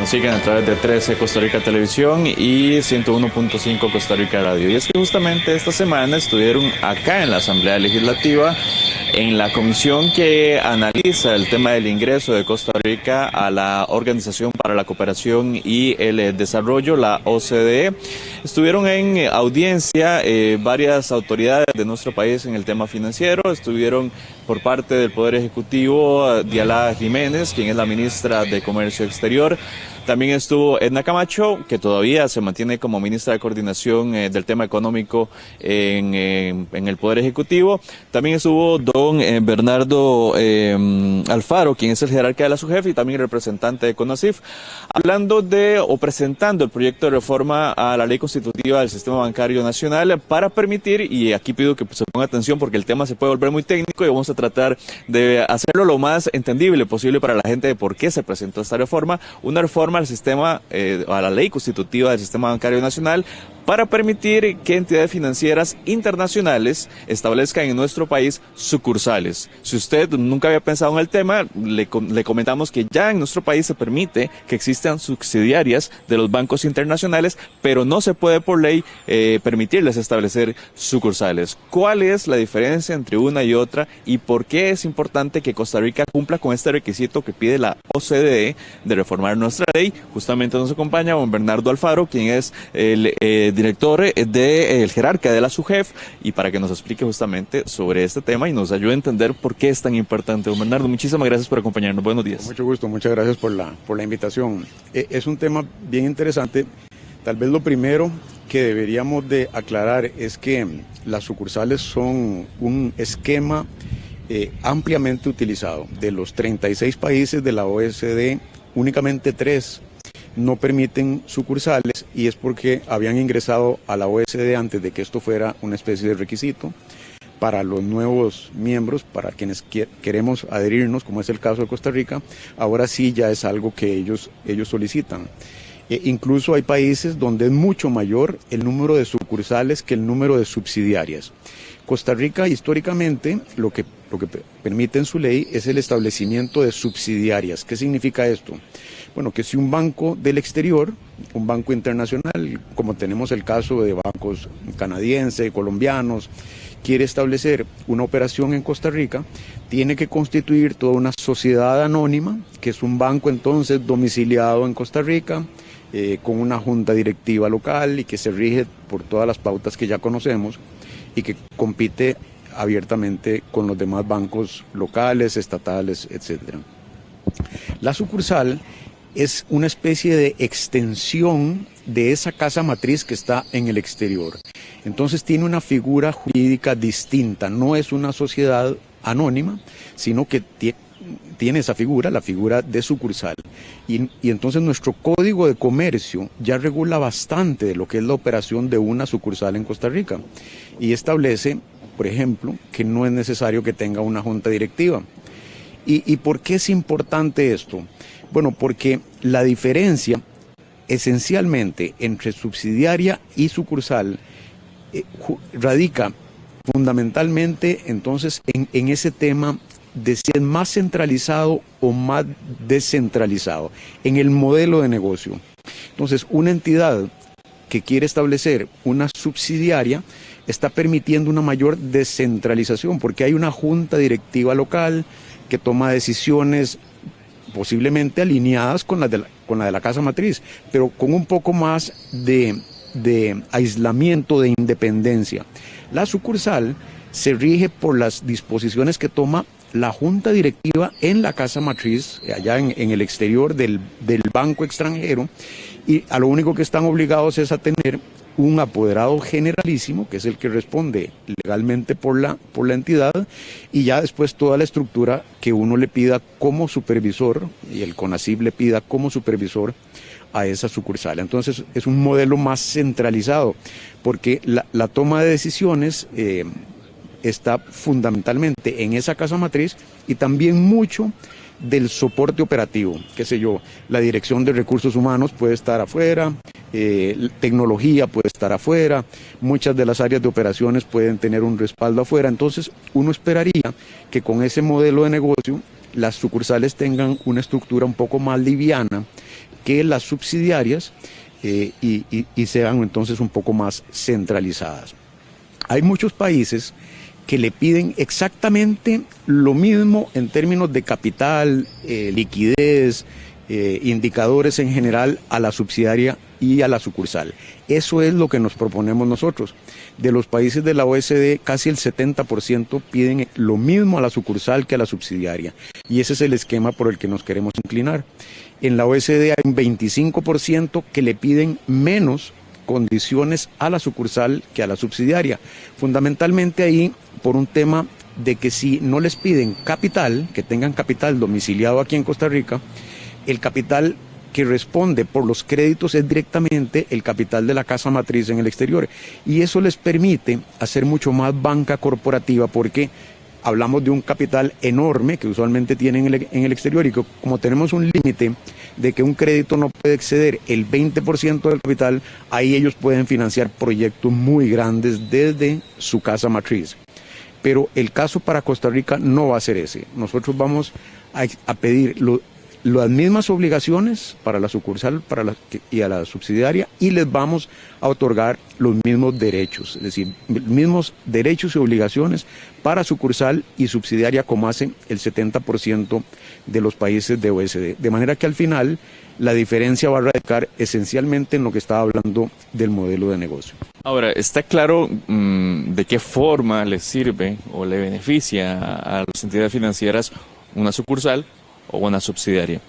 nos siguen a través de 13 Costa Rica Televisión y 101.5 Costa Rica Radio. Y es que justamente esta semana estuvieron acá en la Asamblea Legislativa, en la comisión que analiza el tema del ingreso de Costa Rica a la Organización para la Cooperación y el Desarrollo, la OCDE. Estuvieron en audiencia varias autoridades de nuestro país en el tema financiero. Estuvieron por parte del Poder Ejecutivo Diala Jiménez, quien es la ministra de Comercio Exterior. También estuvo Edna Camacho, que todavía se mantiene como ministra de Coordinación del tema económico en el Poder Ejecutivo. También estuvo don Bernardo Alfaro, quien es el jerarca de la SUGEF y también representante de CONACYF, hablando o presentando el proyecto de reforma a la Ley Constitutiva del Sistema Bancario Nacional para permitir, y aquí pido que se ponga atención porque el tema se puede volver muy técnico y vamos a tratar de hacerlo lo más entendible posible para la gente de por qué se presentó esta reforma, una reforma al sistema, a la Ley Constitutiva del Sistema Bancario Nacional, para permitir que entidades financieras internacionales establezcan en nuestro país sucursales. Si usted nunca había pensado en el tema, le comentamos que ya en nuestro país se permite que existan subsidiarias de los bancos internacionales, pero no se puede por ley permitirles establecer sucursales. ¿Cuál es la diferencia entre una y otra y por qué es importante que Costa Rica cumpla con este requisito que pide la OCDE de reformar nuestra ley? Justamente nos acompaña don Bernardo Alfaro, quien es el director el jerarca de la SUGEF, y para que nos explique justamente sobre este tema y nos ayude a entender por qué es tan importante. Don Bernardo, muchísimas gracias por acompañarnos. Buenos días. Mucho gusto, muchas gracias por la invitación. Es un tema bien interesante. Tal vez lo primero que deberíamos de aclarar es que las sucursales son un esquema ampliamente utilizado. De los 36 países de la OECD, únicamente 3 no permiten sucursales, y es porque habían ingresado a la OECD antes de que esto fuera una especie de requisito para los nuevos miembros, para quienes queremos adherirnos, como es el caso de Costa Rica. Ahora sí ya es algo que ellos solicitan. Incluso hay países donde es mucho mayor el número de sucursales que el número de subsidiarias. Costa Rica históricamente lo que permite en su ley es el establecimiento de subsidiarias. ¿Qué significa esto? Bueno, que si un banco del exterior, un banco internacional, como tenemos el caso de bancos canadienses, colombianos, quiere establecer una operación en Costa Rica, tiene que constituir toda una sociedad anónima, que es un banco entonces domiciliado en Costa Rica, con una junta directiva local y que se rige por todas las pautas que ya conocemos y que compite abiertamente con los demás bancos locales, estatales, etc. La sucursal es una especie de extensión de esa casa matriz que está en el exterior. Entonces tiene una figura jurídica distinta, no es una sociedad anónima, sino que tiene esa figura, la figura de sucursal. Y entonces nuestro Código de Comercio ya regula bastante de lo que es la operación de una sucursal en Costa Rica y establece, por ejemplo, que no es necesario que tenga una junta directiva. ¿Y por qué es importante esto? Bueno, porque la diferencia esencialmente entre subsidiaria y sucursal radica fundamentalmente entonces en ese tema de si es más centralizado o más descentralizado, en el modelo de negocio. Entonces, una entidad que quiere establecer una subsidiaria está permitiendo una mayor descentralización porque hay una junta directiva local que toma decisiones posiblemente alineadas con la de la casa matriz, pero con un poco más de aislamiento, de independencia. La sucursal se rige por las disposiciones que toma la junta directiva en la casa matriz, allá en el exterior del banco extranjero, y a lo único que están obligados es a tener un apoderado generalísimo, que es el que responde legalmente por la entidad, y ya después toda la estructura que uno le pida como supervisor, y el CONACYF le pida como supervisor a esa sucursal. Entonces es un modelo más centralizado, porque la toma de decisiones está fundamentalmente en esa casa matriz y también mucho del soporte operativo, qué sé yo, la dirección de recursos humanos puede estar afuera, tecnología puede estar afuera, muchas de las áreas de operaciones pueden tener un respaldo afuera. Entonces uno esperaría que con ese modelo de negocio las sucursales tengan una estructura un poco más liviana que las subsidiarias y sean entonces un poco más centralizadas. Hay muchos países que le piden exactamente lo mismo en términos de capital, liquidez, indicadores en general a la subsidiaria y a la sucursal. Eso es lo que nos proponemos nosotros. De los países de la OECD, casi el 70% piden lo mismo a la sucursal que a la subsidiaria. Y ese es el esquema por el que nos queremos inclinar. En la OECD hay un 25% que le piden menos condiciones a la sucursal que a la subsidiaria. Fundamentalmente ahí por un tema de que si no les piden capital, que tengan capital domiciliado aquí en Costa Rica, el capital que responde por los créditos es directamente el capital de la casa matriz en el exterior. Y eso les permite hacer mucho más banca corporativa porque hablamos de un capital enorme que usualmente tienen en el exterior y que como tenemos un límite de que un crédito no puede exceder el 20% del capital, ahí ellos pueden financiar proyectos muy grandes desde su casa matriz. Pero el caso para Costa Rica no va a ser ese. Nosotros vamos a pedir las mismas obligaciones para la sucursal y a la subsidiaria y les vamos a otorgar los mismos derechos, es decir, mismos derechos y obligaciones para sucursal y subsidiaria como hacen el 70% de los países de OECD. De manera que al final la diferencia va a radicar esencialmente en lo que estaba hablando del modelo de negocio. Ahora, ¿está claro de qué forma le sirve o le beneficia a las entidades financieras una sucursal o una subsidiaria?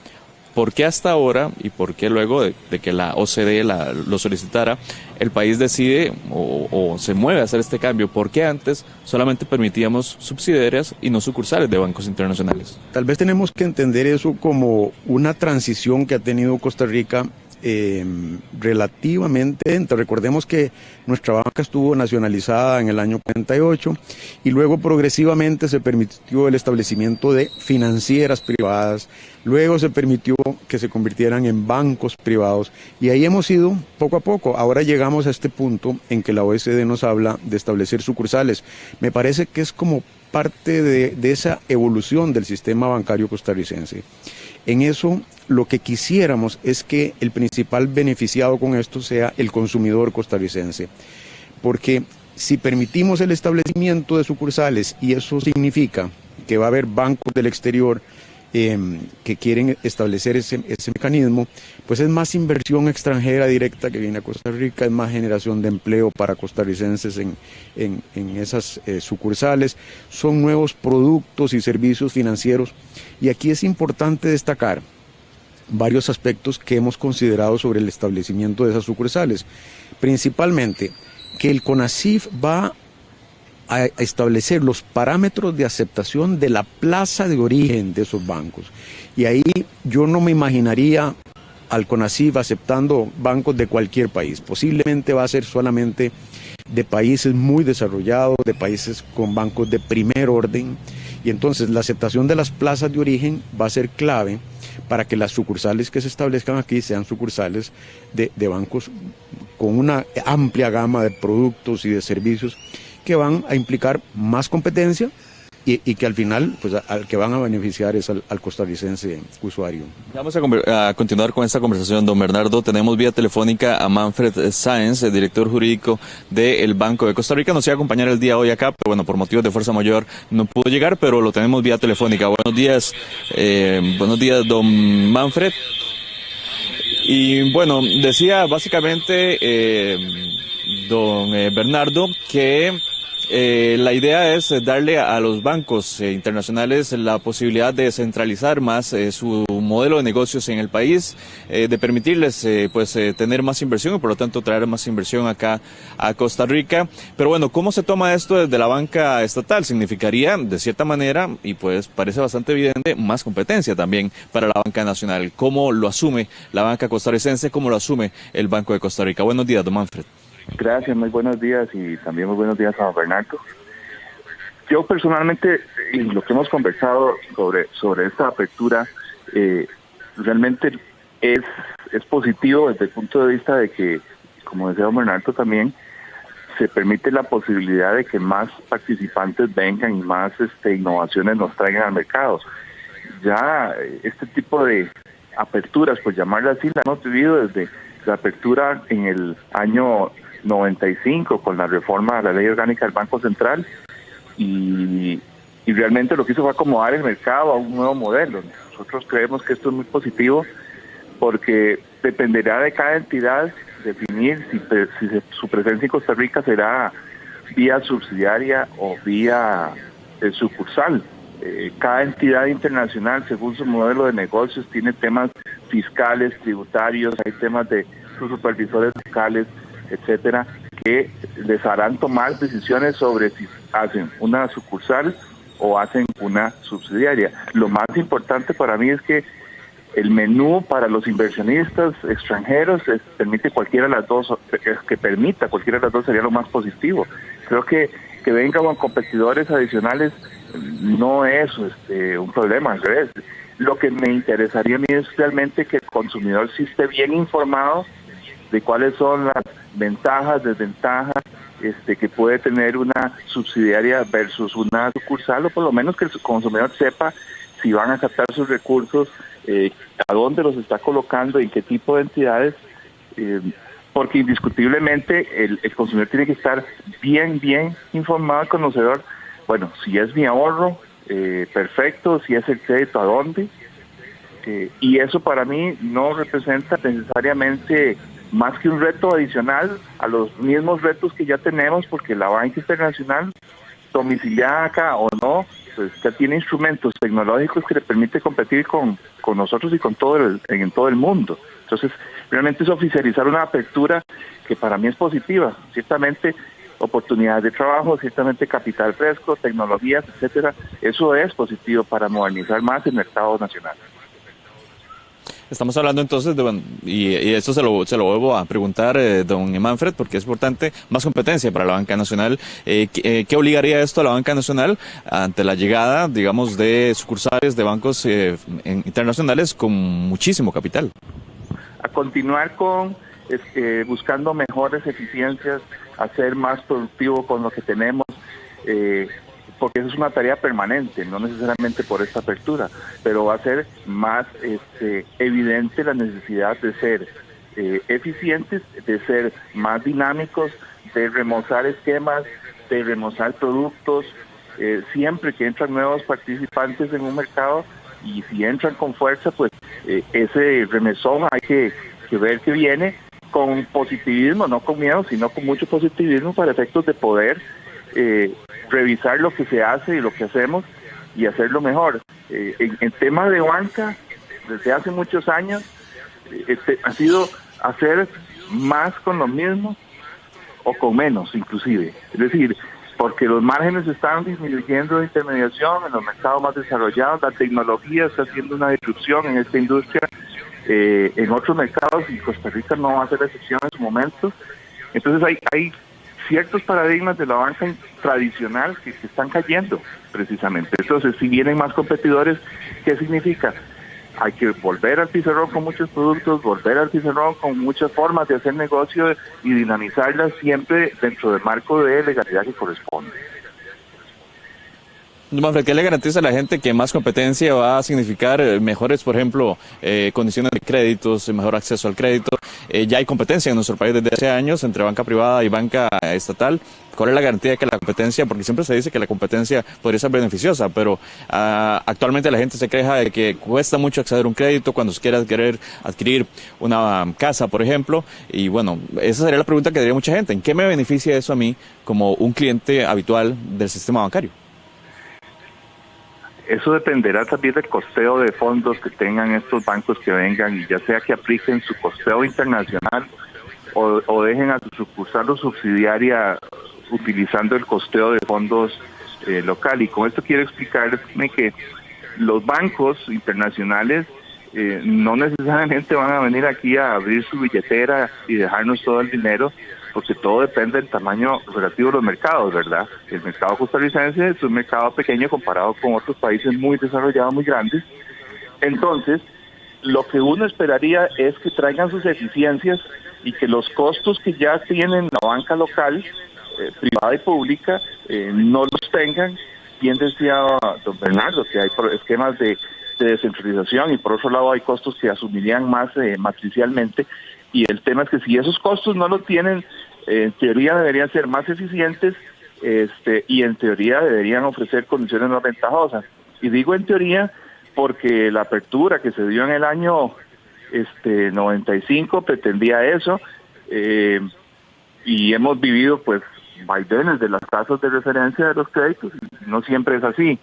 ¿Por qué hasta ahora y por qué luego de que la OCDE lo solicitara, el país decide o se mueve a hacer este cambio? ¿Por qué antes solamente permitíamos subsidiarias y no sucursales de bancos internacionales? Tal vez tenemos que entender eso como una transición que ha tenido Costa Rica relativamente lenta. Recordemos que nuestra banca estuvo nacionalizada en el año 48 y luego progresivamente se permitió el establecimiento de financieras privadas, luego se permitió que se convirtieran en bancos privados y ahí hemos ido poco a poco. Ahora llegamos a este punto en que la OECD nos habla de establecer sucursales. Me parece que es como parte de esa evolución del sistema bancario costarricense. En eso, lo que quisiéramos es que el principal beneficiado con esto sea el consumidor costarricense, porque si permitimos el establecimiento de sucursales y eso significa que va a haber bancos del exterior que quieren establecer ese mecanismo, pues es más inversión extranjera directa que viene a Costa Rica, es más generación de empleo para costarricenses en esas sucursales, son nuevos productos y servicios financieros. Y aquí es importante destacar varios aspectos que hemos considerado sobre el establecimiento de esas sucursales. Principalmente, que el CONACYF va a establecer los parámetros de aceptación de la plaza de origen de esos bancos. Y ahí yo no me imaginaría al CONACYF aceptando bancos de cualquier país. Posiblemente va a ser solamente de países muy desarrollados, de países con bancos de primer orden. Y entonces la aceptación de las plazas de origen va a ser clave para que las sucursales que se establezcan aquí sean sucursales de bancos con una amplia gama de productos y de servicios que van a implicar más competencia y que al final pues al que van a beneficiar es al costarricense usuario. Vamos a continuar con esta conversación, don Bernardo. Tenemos vía telefónica a Manfred Sáenz, el director jurídico del Banco de Costa Rica. Nos iba a acompañar el día hoy acá, pero bueno, por motivos de fuerza mayor no pudo llegar, pero lo tenemos vía telefónica. Buenos días, don Manfred. Y bueno, decía básicamente don Bernardo que la idea es darle a los bancos internacionales la posibilidad de centralizar más su modelo de negocios en el país, de permitirles tener más inversión y por lo tanto traer más inversión acá a Costa Rica. Pero bueno, ¿cómo se toma esto desde la banca estatal? Significaría, de cierta manera, y pues parece bastante evidente, más competencia también para la banca nacional. ¿Cómo lo asume la banca costarricense? ¿Cómo lo asume el Banco de Costa Rica? Buenos días, don Manfred. Gracias, muy buenos días y también muy buenos días a don Bernardo. Yo personalmente, y lo que hemos conversado sobre esta apertura, realmente es positivo desde el punto de vista de que, como decía don Bernardo también, se permite la posibilidad de que más participantes vengan y más innovaciones nos traigan al mercado. Ya este tipo de aperturas, por llamarla así, la hemos vivido desde la apertura en el año 95 con la reforma a la ley orgánica del Banco Central y realmente lo que hizo fue acomodar el mercado a un nuevo modelo. Nosotros creemos que esto es muy positivo porque dependerá de cada entidad definir si su presencia en Costa Rica será vía subsidiaria o vía sucursal. Cada entidad internacional, según su modelo de negocios, tiene temas fiscales, tributarios, hay temas de sus supervisores locales, etcétera, que les harán tomar decisiones sobre si hacen una sucursal o hacen una subsidiaria. Lo más importante para mí es que el menú para los inversionistas extranjeros permite cualquiera de las dos, que permita cualquiera de las dos sería lo más positivo. Creo que vengan con competidores adicionales no es un problema, al revés. Lo que me interesaría a mí es realmente que el consumidor sí esté bien informado de cuáles son las ventajas, desventajas que puede tener una subsidiaria versus una sucursal, o por lo menos que el consumidor sepa si van a captar sus recursos, a dónde los está colocando, en qué tipo de entidades, porque indiscutiblemente el consumidor tiene que estar bien informado, conocedor. Bueno, si es mi ahorro, perfecto, si es el crédito, ¿a dónde? Y eso para mí no representa necesariamente más que un reto adicional a los mismos retos que ya tenemos, porque la banca internacional, domiciliada acá o no, pues ya tiene instrumentos tecnológicos que le permite competir con nosotros y con en todo el mundo. Entonces, realmente es oficializar una apertura que para mí es positiva. Ciertamente, oportunidades de trabajo, ciertamente capital fresco, tecnologías, etcétera. Eso es positivo para modernizar más el mercado nacional. Estamos hablando entonces de, y esto se lo vuelvo a preguntar, don Manfred, porque es importante más competencia para la banca nacional. ¿Qué obligaría esto a la banca nacional ante la llegada, digamos, de sucursales de bancos internacionales con muchísimo capital? A continuar con buscando mejores eficiencias, a ser más productivo con lo que tenemos, porque eso es una tarea permanente, no necesariamente por esta apertura, pero va a ser más evidente la necesidad de ser eficientes, de ser más dinámicos, de remozar esquemas, de remozar productos, siempre que entran nuevos participantes en un mercado, y si entran con fuerza, pues ese remesón hay que ver que viene con positivismo, no con miedo, sino con mucho positivismo para efectos de poder revisar lo que se hace y lo que hacemos y hacerlo mejor. En tema de banca, desde hace muchos años, ha sido hacer más con lo mismo o con menos, inclusive. Es decir, porque los márgenes están disminuyendo de intermediación en los mercados más desarrollados, la tecnología está haciendo una disrupción en esta industria, en otros mercados, y Costa Rica no va a ser la excepción en su momento. Entonces hay ciertos paradigmas de la banca tradicional que están cayendo precisamente. Entonces, si vienen más competidores, ¿qué significa? Hay que volver al pizarrón con muchos productos, volver al pizarrón con muchas formas de hacer negocio y dinamizarlas siempre dentro del marco de legalidad que corresponde. Manfred, ¿qué le garantiza a la gente que más competencia va a significar mejores, por ejemplo, condiciones de créditos, mejor acceso al crédito? Ya hay competencia en nuestro país desde hace años entre banca privada y banca estatal. ¿Cuál es la garantía de que la competencia, porque siempre se dice que la competencia podría ser beneficiosa, pero actualmente la gente se queja de que cuesta mucho acceder a un crédito cuando se quiere querer adquirir una casa, por ejemplo? Y bueno, esa sería la pregunta que diría mucha gente. ¿En qué me beneficia eso a mí como un cliente habitual del sistema bancario? Eso dependerá también del costeo de fondos que tengan estos bancos que vengan, y ya sea que apliquen su costeo internacional o dejen a su sucursal o subsidiaria utilizando el costeo de fondos local. Y con esto quiero explicarme que los bancos internacionales no necesariamente van a venir aquí a abrir su billetera y dejarnos todo el dinero, porque todo depende del tamaño relativo de los mercados, ¿verdad? El mercado costarricense es un mercado pequeño comparado con otros países muy desarrollados, muy grandes. Entonces, lo que uno esperaría es que traigan sus eficiencias y que los costos que ya tienen la banca local, privada y pública, no los tengan. Bien decía don Bernardo, que hay esquemas de de descentralización, y por otro lado hay costos que asumirían más matricialmente, y el tema es que si esos costos no lo tienen, en teoría deberían ser más eficientes, y en teoría deberían ofrecer condiciones más ventajosas. Y digo en teoría porque la apertura que se dio en el año 95 pretendía eso, y hemos vivido pues vaivenes de las tasas de referencia de los créditos, y no siempre es así.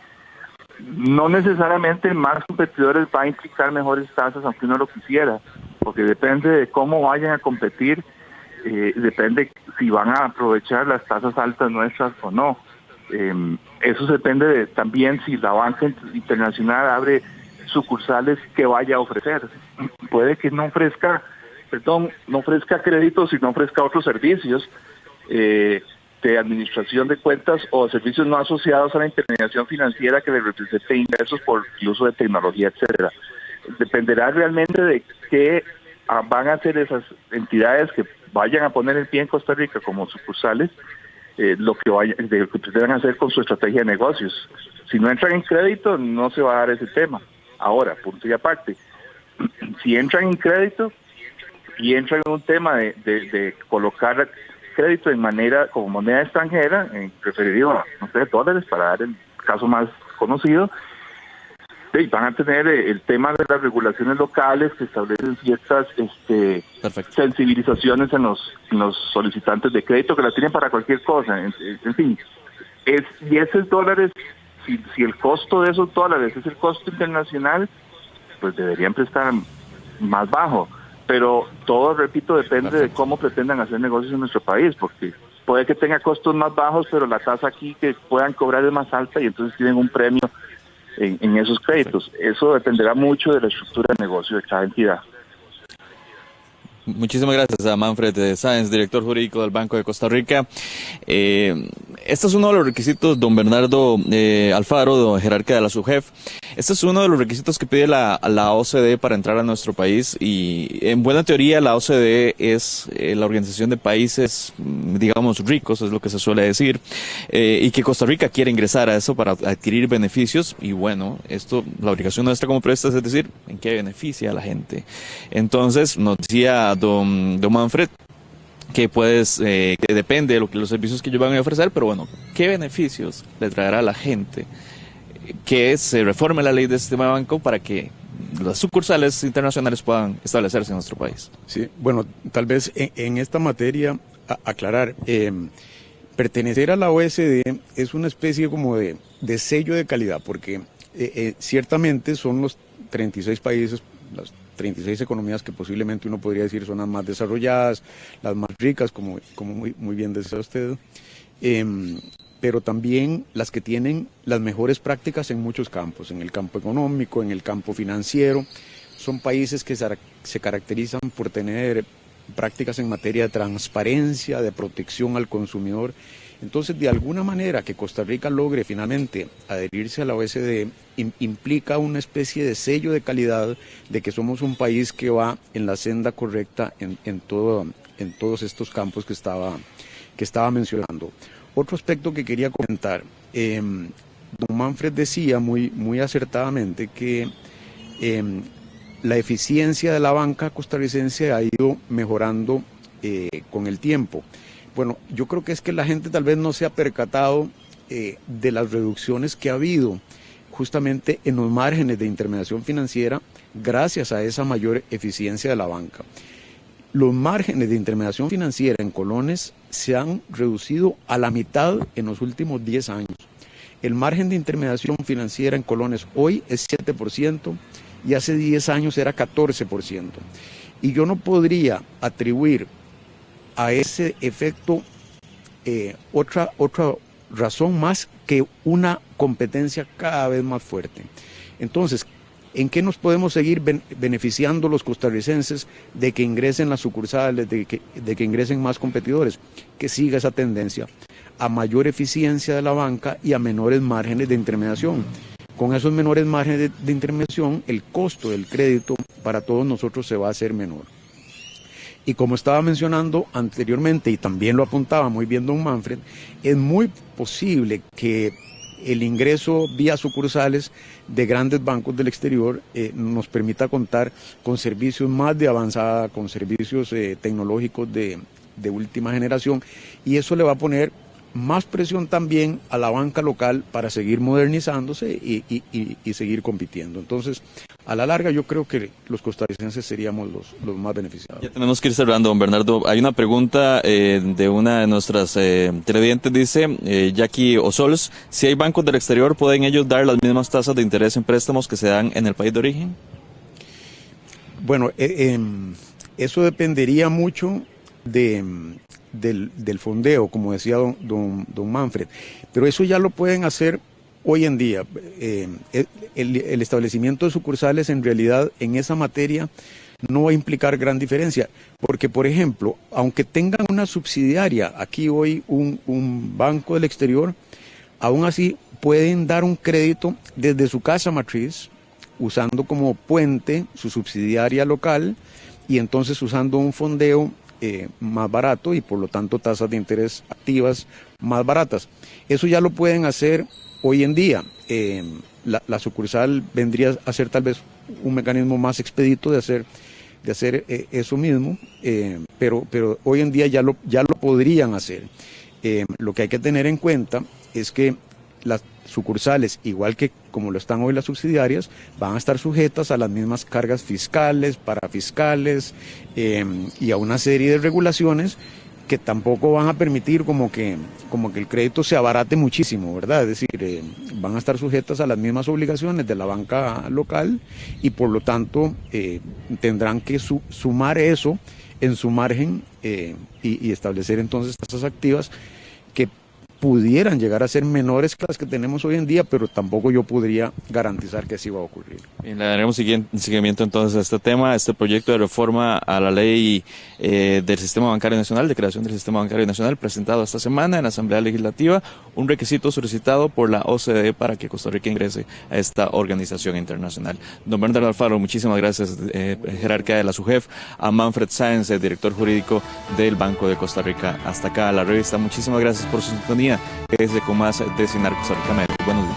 No necesariamente más competidores va a implicar mejores tasas, aunque uno lo quisiera, porque depende de cómo vayan a competir, depende si van a aprovechar las tasas altas nuestras o no. Eso depende también si la banca internacional abre sucursales que vaya a ofrecer. Puede que no ofrezca créditos, sino ofrezca otros servicios de administración de cuentas o servicios no asociados a la intermediación financiera que le represente ingresos por el uso de tecnología, etcétera. Dependerá realmente de qué van a hacer esas entidades que vayan a poner el pie en Costa Rica como sucursales, lo que pretendan hacer con su estrategia de negocios. Si no entran en crédito, no se va a dar ese tema. Ahora, punto y aparte, si entran en crédito y entran en un tema de colocar crédito como moneda extranjera, referido a, no sé, dólares, para dar el caso más conocido, van a tener el tema de las regulaciones locales que establecen ciertas sensibilizaciones en los solicitantes de crédito, que las tienen para cualquier cosa. En fin, y esos dólares, si el costo de esos dólares es el costo internacional, pues deberían prestar más bajo. Pero todo, repito, depende de cómo pretendan hacer negocios en nuestro país, porque puede que tenga costos más bajos, pero la tasa aquí que puedan cobrar es más alta, y entonces tienen un premio en esos créditos. Eso dependerá mucho de la estructura de negocio de cada entidad. Muchísimas gracias a Manfred Sáenz, director jurídico del Banco de Costa Rica. Este es uno de los requisitos, don Bernardo Alfaro, jerarca de la SUGEF. Este es uno de los requisitos que pide la OCDE para entrar a nuestro país, y en buena teoría la OCDE es la Organización de Países, digamos, ricos, es lo que se suele decir, y que Costa Rica quiere ingresar a eso para adquirir beneficios. Y bueno, la obligación nuestra como prestas es decir, ¿en qué beneficia a la gente? Entonces, nos decía don Manfred que que depende de los servicios que ellos van a ofrecer, pero bueno, ¿qué beneficios le traerá a la gente que se reforme la ley del sistema de banco para que las sucursales internacionales puedan establecerse en nuestro país? Sí, bueno, tal vez en esta materia aclarar, pertenecer a la OSD es una especie como de sello de calidad, porque ciertamente son los 36 países, las 36 economías que posiblemente uno podría decir son las más desarrolladas, las más ricas, como muy bien decía usted, pero también las que tienen las mejores prácticas en muchos campos, en el campo económico, en el campo financiero. Son países que se caracterizan por tener prácticas en materia de transparencia, de protección al consumidor. Entonces, de alguna manera que Costa Rica logre finalmente adherirse a la OSD implica una especie de sello de calidad de que somos un país que va en la senda correcta en todos estos campos que estaba mencionando. Otro aspecto que quería comentar, don Manfred decía muy acertadamente que la eficiencia de la banca costarricense ha ido mejorando con el tiempo. Bueno, yo creo que es que la gente tal vez no se ha percatado de las reducciones que ha habido justamente en los márgenes de intermediación financiera gracias a esa mayor eficiencia de la banca. Los márgenes de intermediación financiera en colones se han reducido a la mitad en los últimos 10 años. El margen de intermediación financiera en colones hoy es 7% y hace 10 años era 14%. Y yo no podría atribuir a ese efecto otra razón más que una competencia cada vez más fuerte. Entonces, ¿en qué nos podemos seguir beneficiando los costarricenses de que ingresen las sucursales, de que ingresen más competidores? Que siga esa tendencia a mayor eficiencia de la banca y a menores márgenes de intermediación. Con esos menores márgenes de intermediación, el costo del crédito para todos nosotros se va a hacer menor. Y como estaba mencionando anteriormente, y también lo apuntaba muy bien don Manfred, es muy posible que el ingreso vía sucursales de grandes bancos del exterior nos permita contar con servicios más de avanzada, con servicios tecnológicos de última generación, y eso le va a poner más presión también a la banca local para seguir modernizándose y seguir compitiendo. Entonces, a la larga yo creo que los costarricenses seríamos los más beneficiados. Ya tenemos que ir cerrando, don Bernardo. Hay una pregunta de una de nuestras televidentes, dice Jackie Osols, si hay bancos del exterior, ¿pueden ellos dar las mismas tasas de interés en préstamos que se dan en el país de origen? Bueno, eso dependería mucho del fondeo, como decía don Manfred, pero eso ya lo pueden hacer hoy en día. El establecimiento de sucursales en realidad en esa materia no va a implicar gran diferencia, porque por ejemplo, aunque tengan una subsidiaria aquí hoy un banco del exterior, aún así pueden dar un crédito desde su casa matriz, usando como puente su subsidiaria local y entonces usando un fondeo más barato y por lo tanto tasas de interés activas más baratas. Eso ya lo pueden hacer hoy en día. La sucursal vendría a ser tal vez un mecanismo más expedito de hacer eso mismo, pero hoy en día ya lo podrían hacer. Lo que hay que tener en cuenta es que las sucursales, igual que como lo están hoy las subsidiarias, van a estar sujetas a las mismas cargas fiscales, parafiscales y a una serie de regulaciones que tampoco van a permitir como que el crédito se abarate muchísimo, ¿verdad? Es decir, van a estar sujetas a las mismas obligaciones de la banca local y por lo tanto tendrán que sumar eso en su margen y establecer entonces tasas activas que pudieran llegar a ser menores que las que tenemos hoy en día, pero tampoco yo podría garantizar que así va a ocurrir. Bien, le daremos seguimiento entonces a este tema, a este proyecto de reforma a la ley del Sistema Bancario Nacional, de creación del Sistema Bancario Nacional, presentado esta semana en la Asamblea Legislativa, un requisito solicitado por la OCDE para que Costa Rica ingrese a esta organización internacional. Don Bernardo Alfaro, muchísimas gracias, jerarca de la SUGEF, a Manfred Sáenz, el director jurídico del Banco de Costa Rica. Hasta acá la revista, muchísimas gracias por su sintonía. Quédese con más de Cinar Costa Rica Media.